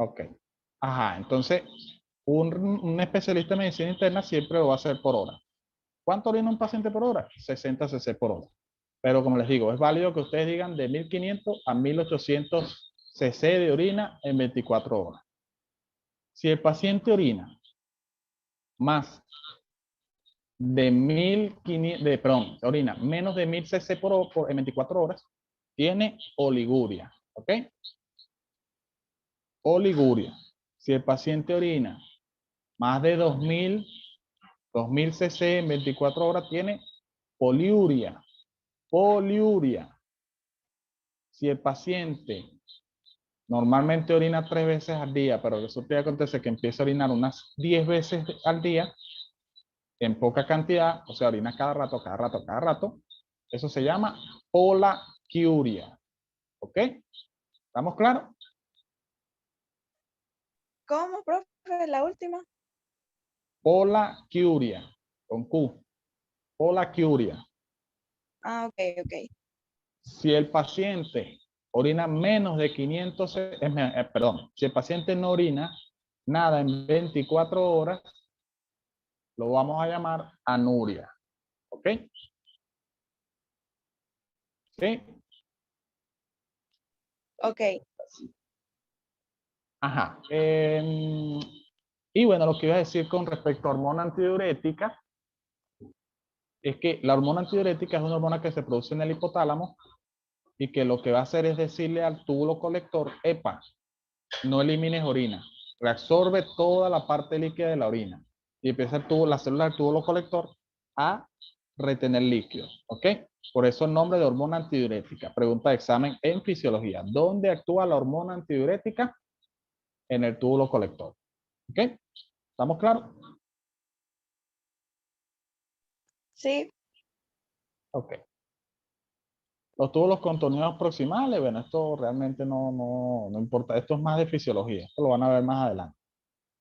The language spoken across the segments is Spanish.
Ok. Ajá, entonces un especialista en medicina interna siempre lo va a hacer por hora. ¿Cuánto orina un paciente por hora? 60 cc por hora. Pero como les digo, es válido que ustedes digan de 1500 a 1800 cc de orina en 24 horas. Si el paciente orina más de 1500, perdón, orina menos de 1000 cc en 24 horas, tiene oliguria. ¿Ok? Oliguria. Si el paciente orina más de 2000 cc en 24 horas, tiene poliuria. Poliuria. Si el paciente normalmente orina 3 veces al día, pero resulta que acontece que empieza a orinar unas 10 veces al día, en poca cantidad, o sea, orina cada rato, cada rato, cada rato, eso se llama polaquiuria. ¿Ok? ¿Estamos claros? ¿Cómo, profe? La última. Polaquiuria, con Q. Polaquiuria. Ah, ok, ok. Si el paciente orina menos de 500, perdón, si el paciente no orina nada en 24 horas, lo vamos a llamar anuria. ¿Ok? ¿Sí? Ok. Ajá. Y bueno, lo que iba a decir con respecto a hormona antidiurética es que la hormona antidiurética es una hormona que se produce en el hipotálamo y que lo que va a hacer es decirle al túbulo colector, epa, no elimines orina, reabsorbe toda la parte líquida de la orina y empieza la célula del túbulo colector a retener líquido. ¿Ok? Por eso el nombre de hormona antidiurética. Pregunta de examen en fisiología. ¿Dónde actúa la hormona antidiurética? En el túbulo colector. ¿Ok? ¿Estamos claros? Sí. Ok. Los túbulos contenidos proximales, bueno, esto realmente no importa. Esto es más de fisiología. Esto lo van a ver más adelante.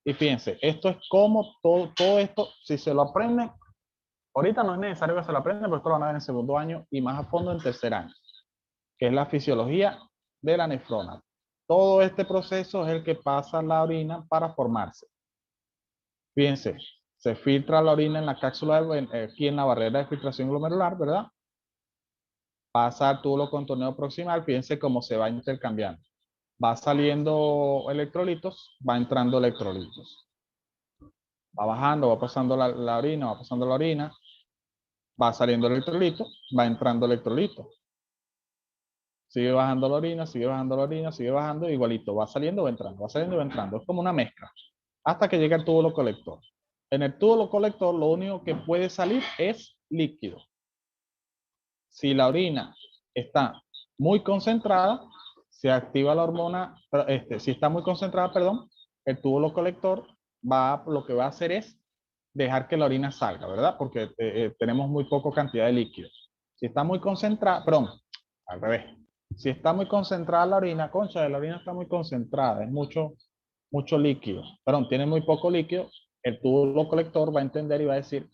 Y fíjense, esto es como todo esto, si se lo aprenden, ahorita no es necesario que se lo aprendan, pero esto lo van a ver en segundo año y más a fondo en tercer año, que es la fisiología de la nefrona. Todo este proceso es el que pasa la orina para formarse. Fíjense, se filtra la orina en la cápsula, aquí en la barrera de filtración glomerular, ¿verdad? Pasa al túbulo contorneo proximal, fíjense cómo se va intercambiando. Va saliendo electrolitos, va entrando electrolitos. Va bajando, va pasando la orina, va pasando la orina, va saliendo electrolito, va entrando electrolito. Sigue bajando la orina, sigue bajando la orina, sigue bajando, igualito, va saliendo, va entrando, va saliendo, va entrando. Es como una mezcla, hasta que llega el túbulo colector. En el túbulo colector, lo único que puede salir es líquido. Si la orina está muy concentrada, se activa la hormona, si está muy concentrada, perdón, el túbulo colector lo que va a hacer es dejar que la orina salga, ¿verdad? Porque tenemos muy poca cantidad de líquido. Si está muy concentrada, perdón, al revés. Si está muy concentrada la orina, concha, la orina está muy concentrada, es mucho líquido, perdón, tiene muy poco líquido, el túbulo colector va a entender y va a decir,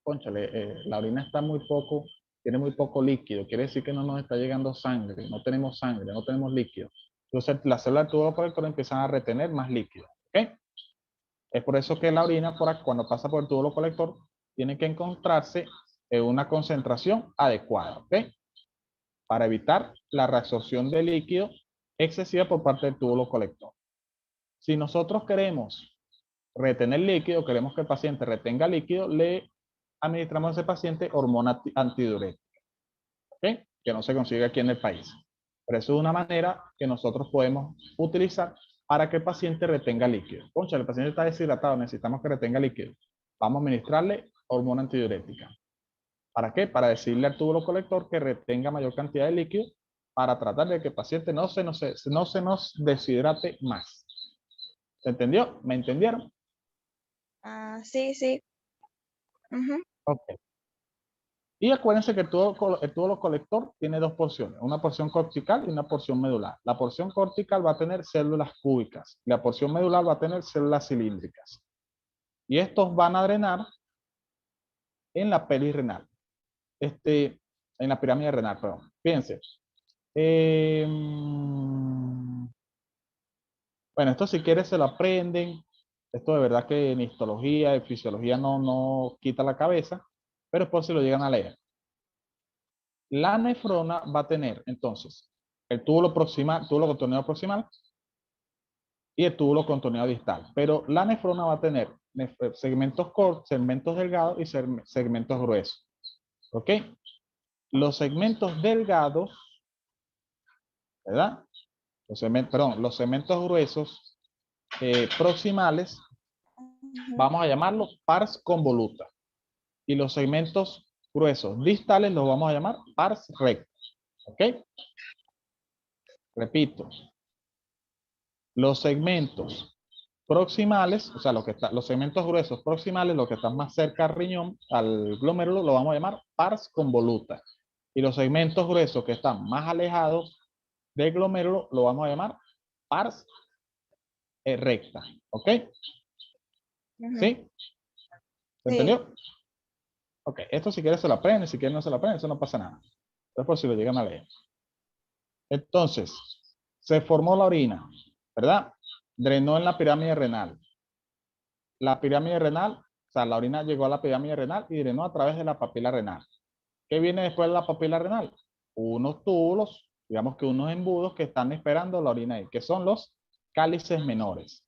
cónchale, la orina está muy poco, tiene muy poco líquido, quiere decir que no nos está llegando sangre, no tenemos líquido. Entonces las células del túbulo colector empiezan a retener más líquido. ¿Ok? Es por eso que la orina, cuando pasa por el túbulo colector, tiene que encontrarse en una concentración adecuada. ¿Ok? Para evitar la reabsorción de líquido excesiva por parte del túbulo colector. Si nosotros queremos retener líquido, queremos que el paciente retenga líquido, le administramos a ese paciente hormona antidiurética, ¿okay? Que no se consigue aquí en el país. Pero eso es una manera que nosotros podemos utilizar para que el paciente retenga líquido. Concha, el paciente está deshidratado, necesitamos que retenga líquido. Vamos a administrarle hormona antidiurética. ¿Para qué? Para decirle al túbulo colector que retenga mayor cantidad de líquido para tratar de que el paciente no se nos deshidrate más. ¿Se entendió? ¿Me entendieron? Ah, sí, sí. Ujú. Ok. Y acuérdense que el túbulo colector tiene dos porciones, una porción cortical y una porción medular. La porción cortical va a tener células cúbicas, la porción medular va a tener células cilíndricas. Y estos van a drenar en la perirrenal, en la pirámide renal, perdón. Fíjense, Bueno, esto si quieres se lo aprenden. Esto de verdad que en histología, en fisiología no quita la cabeza, pero es por si lo llegan a leer. La nefrona va a tener entonces el túbulo proximal, túbulo contorneado proximal y el túbulo contorneado distal. Pero la nefrona va a tener segmentos cortos, segmentos delgados y segmentos gruesos. ¿Ok? Los segmentos delgados, ¿verdad? Los segmentos gruesos proximales, Ujú. vamos a llamarlos pars convoluta. Y los segmentos gruesos distales los vamos a llamar pars recta. ¿Ok? Repito, los segmentos proximales, o sea, los segmentos gruesos proximales, los que están más cerca al riñón, al glomérulo, lo vamos a llamar pars convoluta. Y los segmentos gruesos que están más alejados del glomérulo, lo vamos a llamar pars recta. ¿Ok? Ujú. ¿Sí? ¿Se Sí. entendió? Ok, esto si quieres se lo aprende, si quieres no se lo aprende, eso no pasa nada. Es por si lo llegan a leer. Entonces, se formó la orina, ¿verdad? Drenó en la pirámide renal. La pirámide renal, o sea, la orina llegó a la pirámide renal y drenó a través de la papila renal. ¿Qué viene después de la papila renal? Unos túbulos, digamos que unos embudos que están esperando la orina ahí, que son los cálices menores,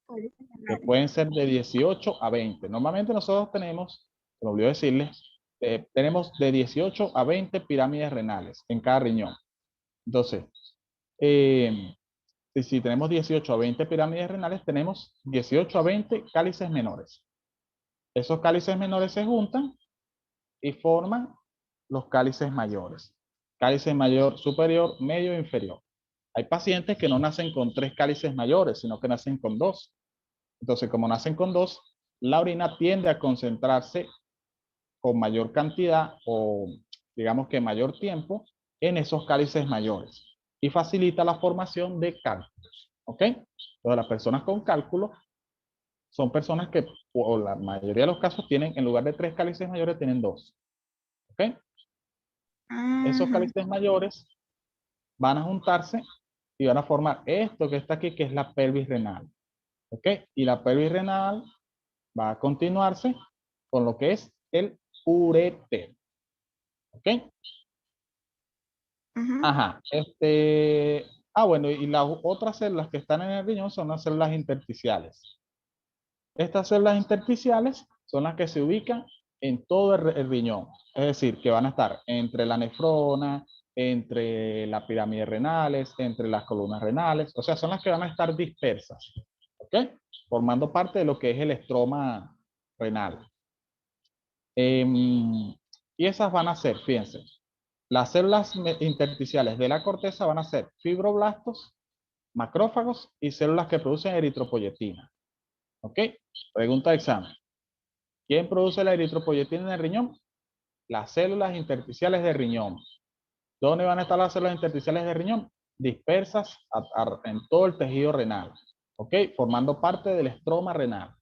que pueden ser de 18 a 20. Normalmente nosotros tenemos, me olvidó decirles, tenemos de 18 a 20 pirámides renales en cada riñón. Entonces, eh, si tenemos 18 a 20 pirámides renales, tenemos 18 a 20 cálices menores. Esos cálices menores se juntan y forman los cálices mayores. Cálice mayor superior, medio e inferior. Hay pacientes que no nacen con 3 cálices mayores, sino que nacen con 2. Entonces, como nacen con 2, la orina tiende a concentrarse con mayor cantidad o digamos que mayor tiempo en esos cálices mayores y facilita la formación de cálculos. ¿Ok? Entonces, las personas con cálculo son personas que, o la mayoría de los casos, tienen, en lugar de 3 cálices mayores, tienen 2. ¿Ok? Esos Ujú. cálices mayores van a juntarse y van a formar esto que está aquí, que es la pelvis renal. ¿Ok? Y la pelvis renal va a continuarse con lo que es el ureter. ¿Ok? Ujú. Ajá. Bueno, y las otras células que están en el riñón son las células intersticiales. Estas células intersticiales son las que se ubican en todo el riñón. Es decir, que van a estar entre la nefrona, entre las pirámides renales, entre las columnas renales. O sea, son las que van a estar dispersas. ¿Ok? Formando parte de lo que es el estroma renal. Y esas van a ser, fíjense, las células intersticiales de la corteza van a ser fibroblastos, macrófagos y células que producen eritropoyetina. ¿Ok? Pregunta de examen. ¿Quién produce la eritropoyetina en el riñón? Las células intersticiales del riñón. ¿Dónde van a estar las células intersticiales del riñón? Dispersas en todo el tejido renal. ¿Ok? Formando parte del estroma renal.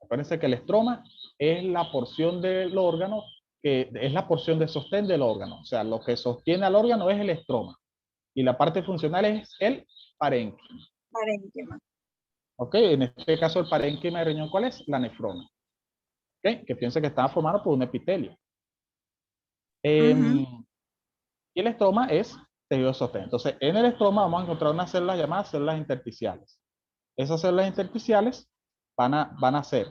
Acuérdense que el estroma es la porción del órgano, que es la porción de sostén del órgano. O sea, lo que sostiene al órgano es el estroma. Y la parte funcional es el parénquima. Parénquima. ¿Ok? En este caso, el parénquima del riñón, ¿cuál es? La nefrona. ¿Ok? Que piensa que estaba formado por un epitelio. Ujú. Y el estroma es tejido de sostén. Entonces, en el estroma vamos a encontrar unas células llamadas células intersticiales. Esas células intersticiales van a ser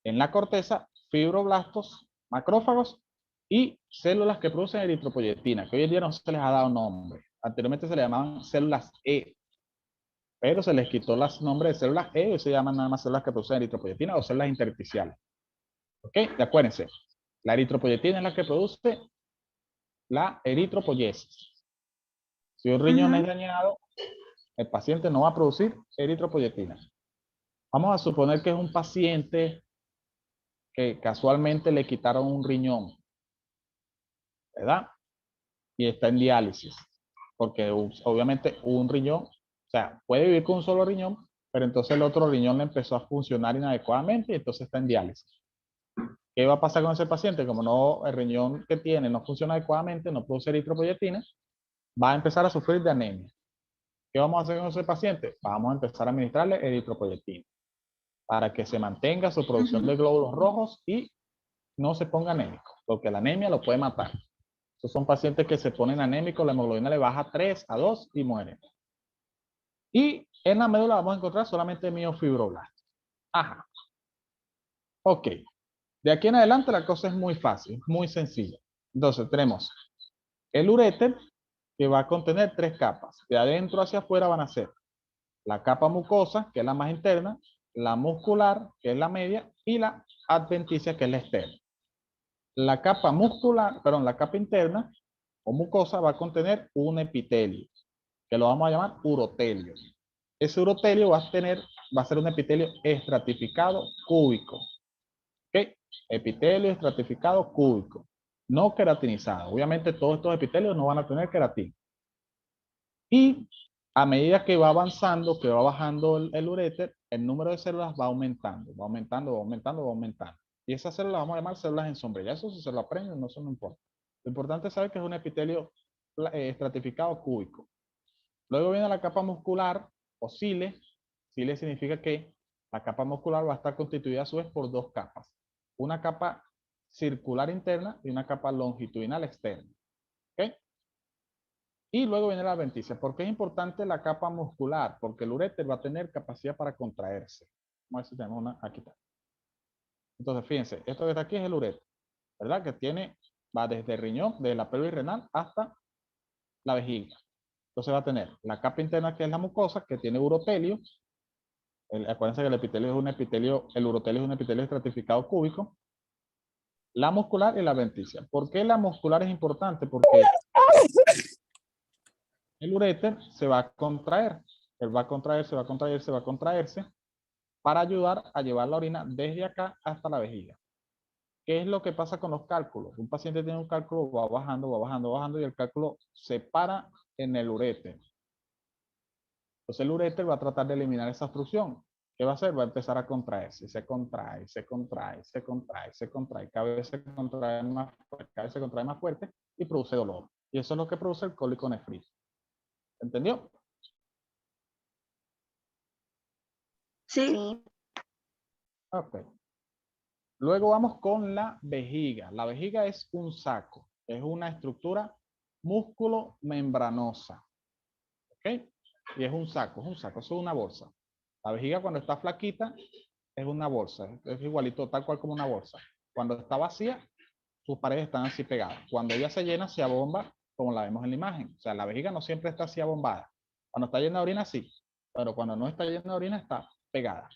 en la corteza fibroblastos, macrófagos y células que producen eritropoyetina, que hoy en día no se les ha dado nombre. Anteriormente se le llamaban células E, pero se les quitó los nombres de células E y se llaman nada más células que producen eritropoyetina o células intersticiales. ¿Ok? Y acuérdense, la eritropoyetina es la que produce la eritropoyesis. Si un riñón es Ujú. dañado, el paciente no va a producir eritropoyetina. Vamos a suponer que es un paciente que casualmente le quitaron un riñón, ¿verdad? Y está en diálisis, porque obviamente un riñón, o sea, puede vivir con un solo riñón, pero entonces el otro riñón le empezó a funcionar inadecuadamente y entonces está en diálisis. ¿Qué va a pasar con ese paciente? Como no, el riñón que tiene no funciona adecuadamente, no produce eritropoyetina, va a empezar a sufrir de anemia. ¿Qué vamos a hacer con ese paciente? Vamos a empezar a administrarle eritropoyetina para que se mantenga su producción de glóbulos rojos y no se ponga anémico, porque la anemia lo puede matar. Esos son pacientes que se ponen anémicos, la hemoglobina le baja a 3, a 2 y mueren. Y en la médula vamos a encontrar solamente miofibroblastos. Ajá. Ok. De aquí en adelante la cosa es muy fácil, muy sencilla. Entonces tenemos el uréter, que va a contener 3 capas. De adentro hacia afuera van a ser la capa mucosa, que es la más interna, la muscular, que es la media, y la adventicia, que es la externa. La capa muscular, perdón, la capa interna o mucosa va a contener un epitelio, que lo vamos a llamar urotelio. Ese urotelio va a ser un epitelio estratificado cúbico. ¿Ok? Epitelio estratificado cúbico, no queratinizado. Obviamente todos estos epitelios no van a tener queratina. Y a medida que va avanzando, que va bajando el uréter, el número de células va aumentando, va aumentando, va aumentando, va aumentando. Y esas células vamos a llamar células en sombrilla. Eso si se lo aprenden, no, eso no importa. Lo importante es saber que es un epitelio estratificado cúbico. Luego viene la capa muscular o cile. Cile significa que la capa muscular va a estar constituida a su vez por 2 capas. Una capa circular interna y una capa longitudinal externa. ¿Ok? Y luego viene la adventicia. ¿Por qué es importante la capa muscular? Porque el uréter va a tener capacidad para contraerse. Vamos a ver si tenemos una. Aquí está. Entonces, fíjense, esto que está aquí es el uréter, ¿verdad? Que va desde el riñón, desde la pelvis renal hasta la vejiga. Entonces va a tener la capa interna, que es la mucosa, que tiene urotelio. Acuérdense que el epitelio es un epitelio, el urotelio es un epitelio estratificado cúbico. La muscular y la adventicia. ¿Por qué la muscular es importante? Porque el uréter se va a contraer. Él va a contraerse, va a contraerse, va a contraerse para ayudar a llevar la orina desde acá hasta la vejiga. ¿Qué es lo que pasa con los cálculos? Un paciente tiene un cálculo, va bajando, va bajando, va bajando y el cálculo se para en el uréter. Entonces el uréter va a tratar de eliminar esa obstrucción. ¿Qué va a hacer? Va a empezar a contraerse, se contrae, se contrae, se contrae, se contrae, cada vez se contrae más fuerte, cada vez se contrae más fuerte y produce dolor. Y eso es lo que produce el cólico nefrito. ¿Entendió? Sí. Ok. Luego vamos con la vejiga. La vejiga es un saco, es una estructura músculo-membranosa. ¿Ok? Y es un saco, eso es una bolsa. La vejiga cuando está flaquita es una bolsa, es igualito, tal cual como una bolsa. Cuando está vacía, sus paredes están así pegadas. Cuando ella se llena, se abomba, como la vemos en la imagen. O sea, la vejiga no siempre está así abombada. Cuando está llena de orina, sí. Pero cuando no está llena de orina, está pegada.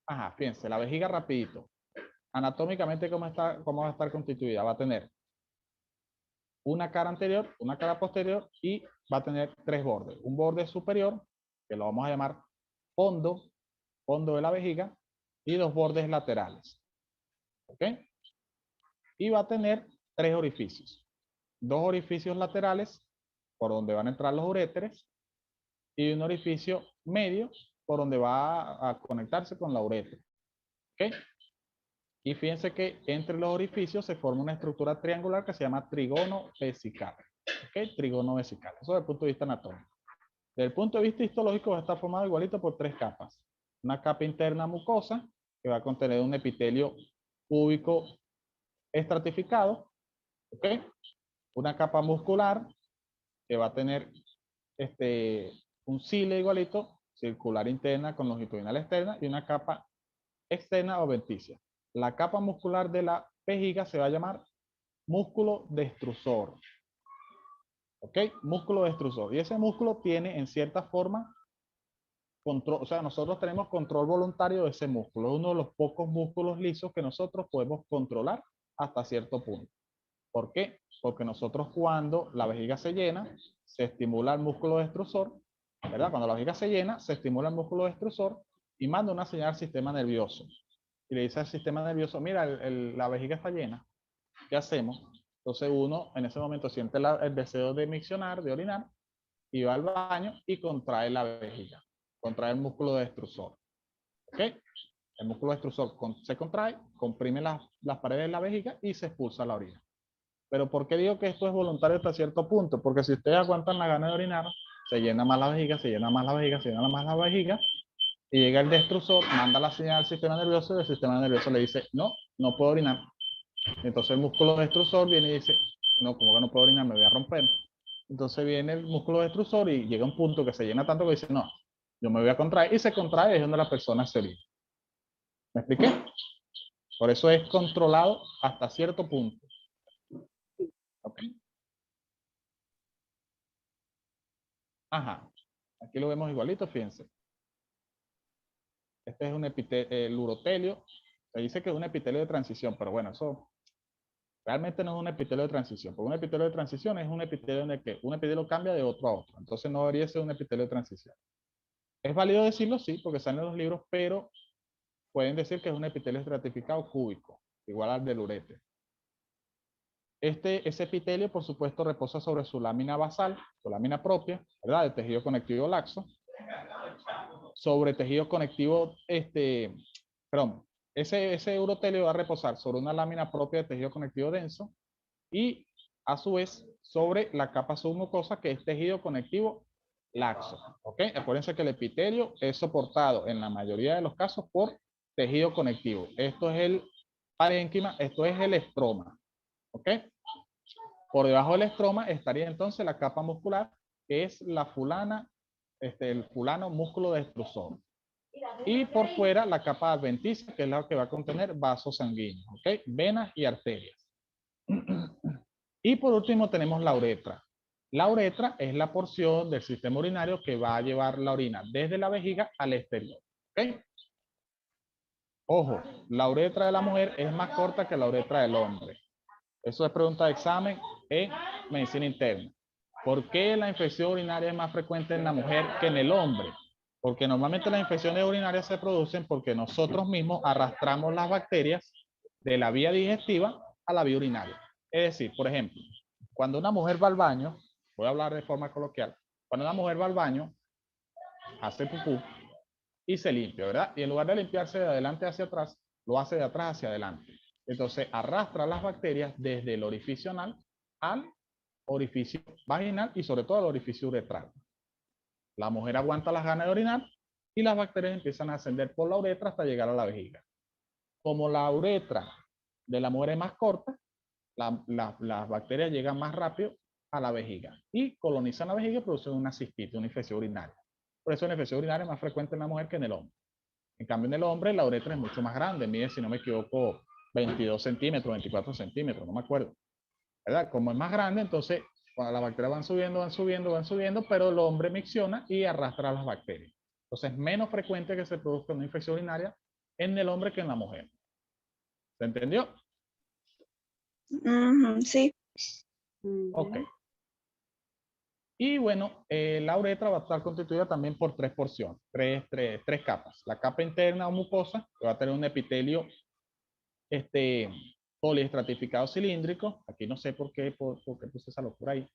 Ajá, fíjense, la vejiga rapidito. Anatómicamente, ¿cómo va a estar constituida? Va a tener una cara anterior, una cara posterior y va a tener 3 bordes. Un borde superior, que lo vamos a llamar fondo, fondo de la vejiga, y 2 bordes laterales. ¿Ok? Y va a tener 3 orificios. 2 orificios laterales por donde van a entrar los uréteres y un orificio medio por donde va a conectarse con la uretra. ¿Ok? Y fíjense que entre los orificios se forma una estructura triangular que se llama trígono vesical. ¿Ok? Trígono vesical. Eso desde el punto de vista anatómico. Desde el punto de vista histológico va a estar formado igualito por 3 capas. Una capa interna mucosa que va a contener un epitelio cúbico estratificado. ¿Ok? Una capa muscular que va a tener un cile igualito, circular interna con longitudinal externa y una capa externa o adventicia. La capa muscular de la vejiga se va a llamar músculo destrusor. ¿Ok? Músculo destrusor. Y ese músculo tiene en cierta forma control, o sea, nosotros tenemos control voluntario de ese músculo. Es uno de los pocos músculos lisos que nosotros podemos controlar hasta cierto punto. ¿Por qué? Porque nosotros cuando la vejiga se llena, se estimula el músculo destrusor, ¿verdad? Cuando la vejiga se llena, se estimula el músculo destrusor y manda una señal al sistema nervioso. Y le dice al sistema nervioso, mira, la vejiga está llena, ¿qué hacemos? Entonces uno en ese momento siente el deseo de miccionar, de orinar, y va al baño y contrae la vejiga, contrae el músculo destrusor. ¿Ok? El músculo destrusor se contrae, comprime las paredes de la vejiga y se expulsa la orina. Pero ¿por qué digo que esto es voluntario hasta cierto punto? Porque si ustedes aguantan la gana de orinar, se llena más la vejiga, se llena más la vejiga, se llena más la vejiga, y llega el destrusor, manda la señal al sistema nervioso, y el sistema nervioso le dice, no, no puedo orinar. Entonces el músculo destrusor viene y dice, no, como que no puedo orinar, me voy a romper. Entonces viene el músculo destrusor y llega un punto que se llena tanto que dice, no, yo me voy a contraer, y se contrae, es donde la persona se orina. ¿Me expliqué? Por eso es controlado hasta cierto punto. ¿Ok? Ajá. Aquí lo vemos igualito, fíjense. Este es un el urotelio. Se dice que es un epitelio de transición, pero bueno, eso realmente no es un epitelio de transición. Porque un epitelio de transición es un epitelio en el que un epitelio cambia de otro a otro. Entonces no debería ser un epitelio de transición. Es válido decirlo, sí, porque salen en los libros, pero pueden decir que es un epitelio estratificado cúbico, igual al del ureter. Ese epitelio, por supuesto, reposa sobre su lámina basal, su lámina propia, ¿verdad? De tejido conectivo laxo, sobre tejido conectivo, perdón, ese urotelio va a reposar sobre una lámina propia de tejido conectivo denso y, a su vez, sobre la capa submucosa, que es tejido conectivo laxo, ¿ok? Acuérdense que el epitelio es soportado, en la mayoría de los casos, por tejido conectivo. Esto es el parénquima, esto es el estroma, ¿ok? Por debajo del estroma estaría entonces la capa muscular, que es la fulana, el fulano músculo destrusor. Y por fuera la capa adventicia, que es la que va a contener vasos sanguíneos, ¿ok? Venas y arterias. Y por último tenemos la uretra. La uretra es la porción del sistema urinario que va a llevar la orina desde la vejiga al exterior, ¿ok? Ojo, la uretra de la mujer es más corta que la uretra del hombre. Eso es pregunta de examen en medicina interna. ¿Por qué la infección urinaria es más frecuente en la mujer que en el hombre? Porque normalmente las infecciones urinarias se producen porque nosotros mismos arrastramos las bacterias de la vía digestiva a la vía urinaria. Es decir, por ejemplo, cuando una mujer va al baño, voy a hablar de forma coloquial, cuando una mujer va al baño, hace pupú y se limpia, ¿verdad? Y en lugar de limpiarse de adelante hacia atrás, lo hace de atrás hacia adelante. Entonces arrastra las bacterias desde el orificio anal al orificio vaginal y sobre todo al orificio uretral. La mujer aguanta las ganas de orinar y las bacterias empiezan a ascender por la uretra hasta llegar a la vejiga. Como la uretra de la mujer es más corta, las bacterias llegan más rápido a la vejiga y colonizan la vejiga y producen una cistitis, una infección urinaria. Por eso la infección urinaria es más frecuente en la mujer que en el hombre. En cambio, en el hombre la uretra es mucho más grande, mide, si no me equivoco, 22 centímetros, 24 centímetros, no me acuerdo. ¿Verdad? Como es más grande, entonces cuando las bacterias van subiendo, van subiendo, van subiendo, pero el hombre micciona y arrastra las bacterias. Entonces es menos frecuente que se produzca una infección urinaria en el hombre que en la mujer. ¿Se entendió? Sí. Ok. Y bueno, la uretra va a estar constituida también por tres porciones, tres capas. La capa interna o mucosa, que va a tener un epitelio poliestratificado cilíndrico. Aquí no sé por qué puse esa locura ahí.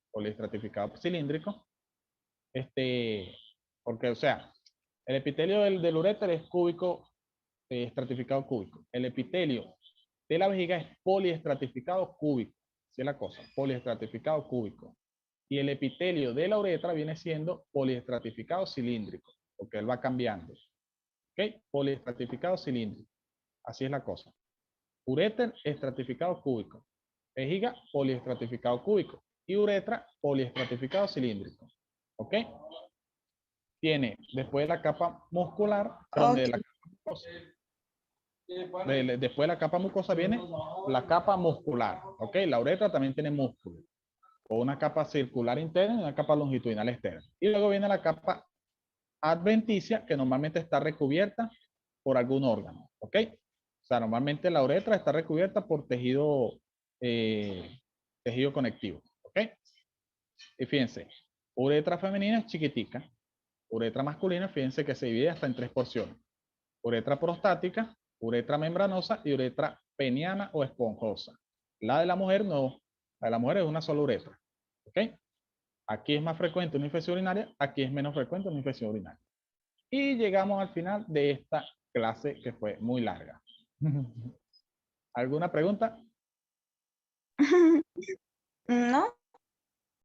Poliestratificado cilíndrico. Porque, o sea, el epitelio del uréter es cúbico, estratificado cúbico. El epitelio de la vejiga es poliestratificado cúbico. Así es la cosa, poliestratificado cúbico. Y el epitelio de la uretra viene siendo poliestratificado cilíndrico, porque él va cambiando. ¿Ok? Poliestratificado cilíndrico. Así es la cosa. Uréter, estratificado cúbico. Vejiga, poliestratificado cúbico. Y uretra, poliestratificado cilíndrico. ¿Ok? Tiene después la capa muscular, perdón, Ok. después de la capa mucosa viene la capa muscular. ¿Ok? La uretra también tiene músculo. O una capa circular interna y una capa longitudinal externa. Y luego viene la capa adventicia, que normalmente está recubierta por algún órgano. ¿Ok? O sea, normalmente la uretra está recubierta por tejido conectivo. ¿Ok? Y fíjense, uretra femenina es chiquitica. Uretra masculina, fíjense que se divide hasta en tres porciones. Uretra prostática, uretra membranosa y uretra peniana o esponjosa. La de la mujer no. La de la mujer es una sola uretra. ¿Ok? Aquí es más frecuente una infección urinaria, aquí es menos frecuente una infección urinaria. Y llegamos al final de esta clase que fue muy larga. ¿Alguna pregunta? No.